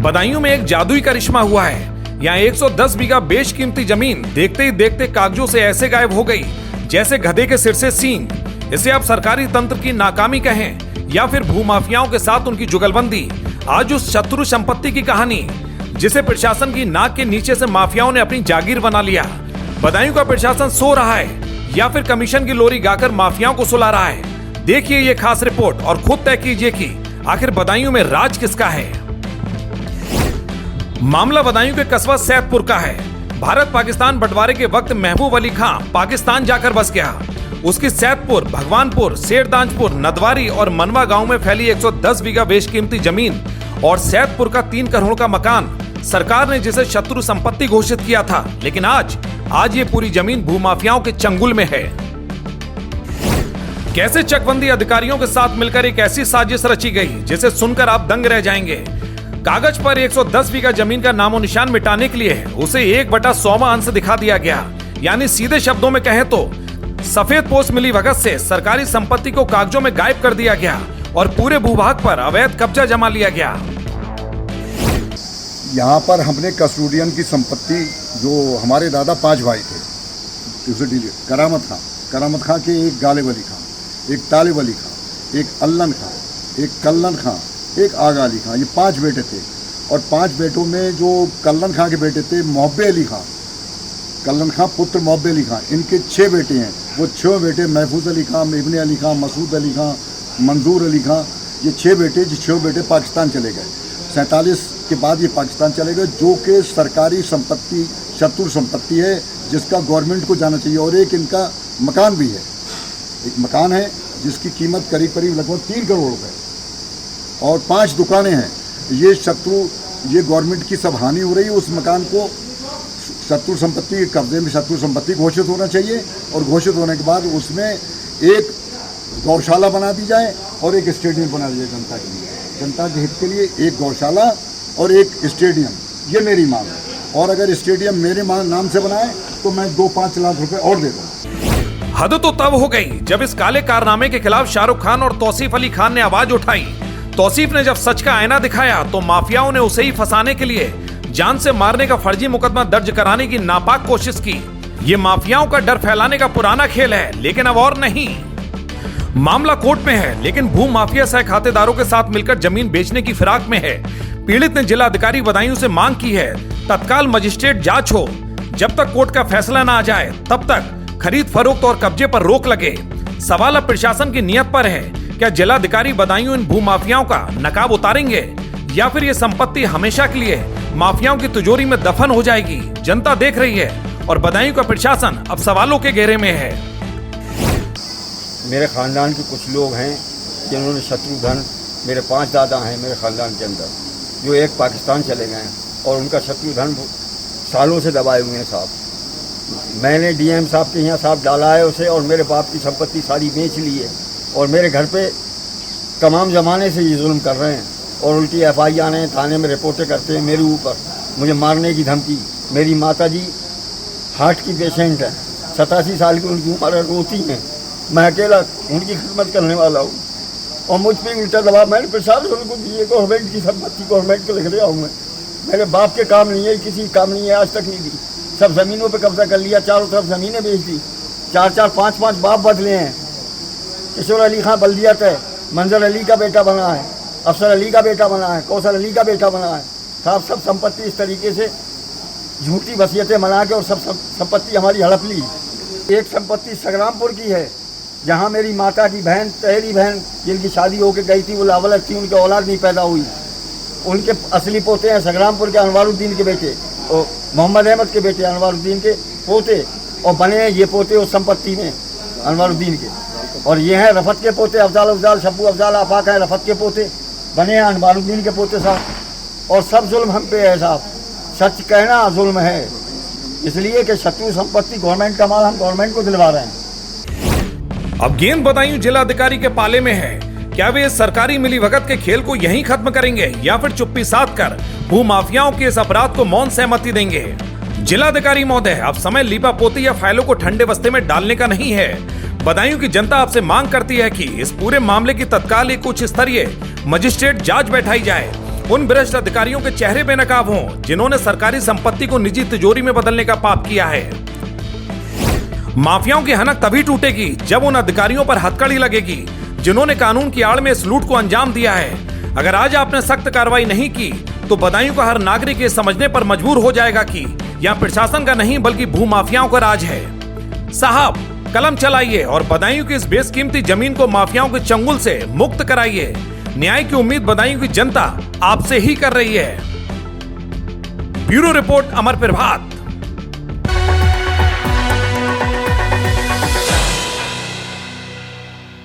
बदायूं में एक जादुई करिश्मा हुआ है। यहाँ 110 बीघा बेशकीमती जमीन देखते ही देखते कागजों से ऐसे गायब हो गई जैसे गधे के सिर से सींग। इसे आप सरकारी तंत्र की नाकामी कहें या फिर भूमाफियाओं के साथ उनकी जुगलबंदी। आज उस शत्रु संपत्ति की कहानी जिसे प्रशासन की नाक के नीचे से माफियाओं ने अपनी जागीर बना लिया। बदायूं का प्रशासन सो रहा है या फिर कमीशन की लोरी गाकर माफियाओं को सुला रहा है। देखिए ये खास रिपोर्ट और खुद तय कीजिए कि आखिर बदायूं में राज किसका है। मामला बदायूं के कस्बा सैदपुर का है। भारत पाकिस्तान बंटवारे के वक्त महबूब अली खां पाकिस्तान जाकर बस गया। उसकी सैदपुर, भगवानपुर, शेरदांजपुर, नदवारी और मनवा गांव में फैली 110 बीघा बेशकीमती जमीन और सैदपुर का 3 करोड़ का मकान सरकार ने जिसे शत्रु संपत्ति घोषित किया था, लेकिन आज ये पूरी जमीन भूमाफियाओं के चंगुल में है। कैसे चकबंदी अधिकारियों के साथ मिलकर एक ऐसी साजिश रची गई जिसे सुनकर आप दंग रह जाएंगे। कागज पर 110 बीघा जमीन का नामो निशान मिटाने के लिए उसे 1/100वां अंश दिखा दिया गया। यानी सीधे शब्दों में कहें तो सफेद पोस्ट मिली भगत से सरकारी संपत्ति को कागजों में गायब कर दिया गया और पूरे भूभाग पर अवैध कब्जा जमा लिया गया। यहाँ पर हमने कस्टोडियन की संपत्ति, जो हमारे दादा 5 भाई थे, उसे डील करामत खां के एक गालिब अली खां, एक तालिब अली खां, एक अल्लन खां, एक कल्लन खां, एक आगा अली खां, ये 5 बेटे थे। और 5 बेटों में जो कल्लन खां के बेटे थे मोहब्बे अली खां, कल्लन खां पुत्र मोहब्बे अली खां, इनके 6 बेटे हैं। वो 6 बेटे महफूज अली खां, इब्ने अली खां, मसूद अली खां, मंजूर अली खां, ये 6 बेटे पाकिस्तान चले गए। 47 के बाद ये पाकिस्तान चले गए, जो कि सरकारी संपत्ति, शत्रु संपत्ति है जिसका गवर्नमेंट को जाना चाहिए। और एक इनका मकान भी है, एक मकान है जिसकी कीमत करीब लगभग 3 करोड़ रुपए और 5 दुकानें हैं। ये गवर्नमेंट की सब हानि हो रही है। उस मकान को शत्रु संपत्ति के कब्जे में शत्रु संपत्ति घोषित होना चाहिए और घोषित होने के बाद उसमें एक गौशाला बना दी जाए और एक स्टेडियम बना दिया जाए जनता के लिए, जनता के हित के लिए एक गौशाला और एक स्टेडियम, ये मेरी मांग है। और अगर स्टेडियम मेरे नाम से बनाए तो मैं 2-5 लाख रुपए और दे दूँ। हद तो तब हो गई जब इस काले कारनामे के खिलाफ शाहरुख खान और तौसीफ अली खान ने आवाज उठाई। तौसीफ ने जब सच का आईना दिखाया तो माफियाओं ने उसे ही फंसाने के लिए जान से मारने का फर्जी मुकदमा दर्ज कराने की नापाक कोशिश की। ये माफियाओं का डर फैलाने का पुराना खेल है, लेकिन अब और नहीं। मामला कोर्ट में है, लेकिन भू माफिया सह खातेदारों के साथ मिलकर जमीन बेचने की फिराक में है। पीड़ित ने जिला अधिकारी बदायूं से मांग की है तत्काल मजिस्ट्रेट जांच हो। जब तक कोर्ट का फैसला न आ जाए तब तक खरीद फरोख्त और कब्जे पर रोक लगे। सवाल अब प्रशासन की नीयत पर है। क्या जिलाधिकारी बदायूं इन भूमाफियाओं का नकाब उतारेंगे या फिर ये संपत्ति हमेशा के लिए माफियाओं की तिजोरी में दफन हो जाएगी? जनता देख रही है और बदायूं का प्रशासन अब सवालों के घेरे में है। मेरे खानदान के कुछ लोग हैं जिन्होंने शत्रुघ्न, मेरे 5 दादा हैं मेरे खानदान के अंदर, जो एक पाकिस्तान चले गए हैं और उनका शत्रुघ्न सालों से दबाए हुए हैं साहब। मैंने डीएम साहब के यहाँ साहब डाला है उसे और मेरे बाप की संपत्ति सारी बेच ली है और मेरे घर पे तमाम ज़माने से ये जुल्म कर रहे हैं और उल्टी FIR हैं, थाने में रिपोर्टें करते हैं मेरे ऊपर, मुझे मारने की धमकी। मेरी माता जी हार्ट की पेशेंट है, 87 साल की उनकी उम्र, रोती हैं। मैं अकेला उनकी खिदमत करने वाला हूँ और मुझ पर उल्टा दबाव मैंने प्रशासन को दिए। गवर्नमेंट की संपत्ति गवर्नमेंट को लिख रहा हूँ मैं। मेरे बाप के काम नहीं है, किसी काम नहीं है, आज तक नहीं दी। सब ज़मीनों पे कब्जा कर लिया, चारों तरफ ज़मीनें बेच दी। 4-4, 5-5 बाप बदले हैं। किशोर अली खां बल्दियत है, मंजर अली का बेटा बना है, अफसर अली का बेटा बना है, कौसर अली का बेटा बना है साहब। सब संपत्ति इस तरीके से झूठी वसीयतें बना के और सब संपत्ति हमारी हड़प ली। एक संपत्ति संग्रामपुर की है जहाँ मेरी माता की बहन, तहरी बहन, जिनकी शादी होकर गई थी, वो लावलक थी, उनके औलाद नहीं पैदा हुई। उनके असली पोते हैं संग्रामपुर के अनवारुद्दीन के बेटे और मोहम्मद अहमद के बेटे अनवारुद्दीन के पोते, और बने हैं ये पोते उस संपत्ति में अनवारुद्दीन के। और ये हैं रफत के पोते, अफजाल, शब्बू अफजाल आफाक हैं रफत के पोते, बने हैं अनवारुद्दीन के पोते साहब। और सब जुल्म हम पे है साहब, सच कहना जुल्म है, इसलिए कि शत्रु संपत्ति गवर्नमेंट का माल हम गवर्नमेंट को दिलवा रहे हैं। अब गेंद बदायूं जिलाधिकारी के पाले में है। क्या वे इस सरकारी मिलीभगत के खेल को यहीं खत्म करेंगे या फिर चुप्पी साध कर भूमाफियाओं के इस अपराध को मौन सहमति देंगे? जिलाधिकारी महोदय, अब समय लीपापोती या फाइलों को ठंडे बस्ते में डालने का नहीं है। बदायूं की जनता आपसे मांग करती है कि इस पूरे मामले की तत्काल एक उच्च स्तरीय मजिस्ट्रेट जांच बैठाई जाए उन भ्रष्ट अधिकारियों के चेहरे बेनकाब हों जिन्होंने सरकारी संपत्ति को निजी तिजोरी में बदलने का पाप किया है। माफियाओं की हनक तभी टूटेगी जब उन अधिकारियों पर हथकड़ी लगेगी जिन्होंने कानून की आड़ में इस लूट को अंजाम दिया है। अगर आज आपने सख्त कार्रवाई नहीं की तो बदायूं का हर नागरिक ये समझने पर मजबूर हो जाएगा कि यहाँ प्रशासन का नहीं बल्कि भूमाफियाओं का राज है। साहब, कलम चलाइए और बदायूं की इस बेशकीमती जमीन को माफियाओं के चंगुल से मुक्त कराइए। न्याय की उम्मीद बदायूं की जनता आपसे ही कर रही है। ब्यूरो रिपोर्ट, अमर प्रभात।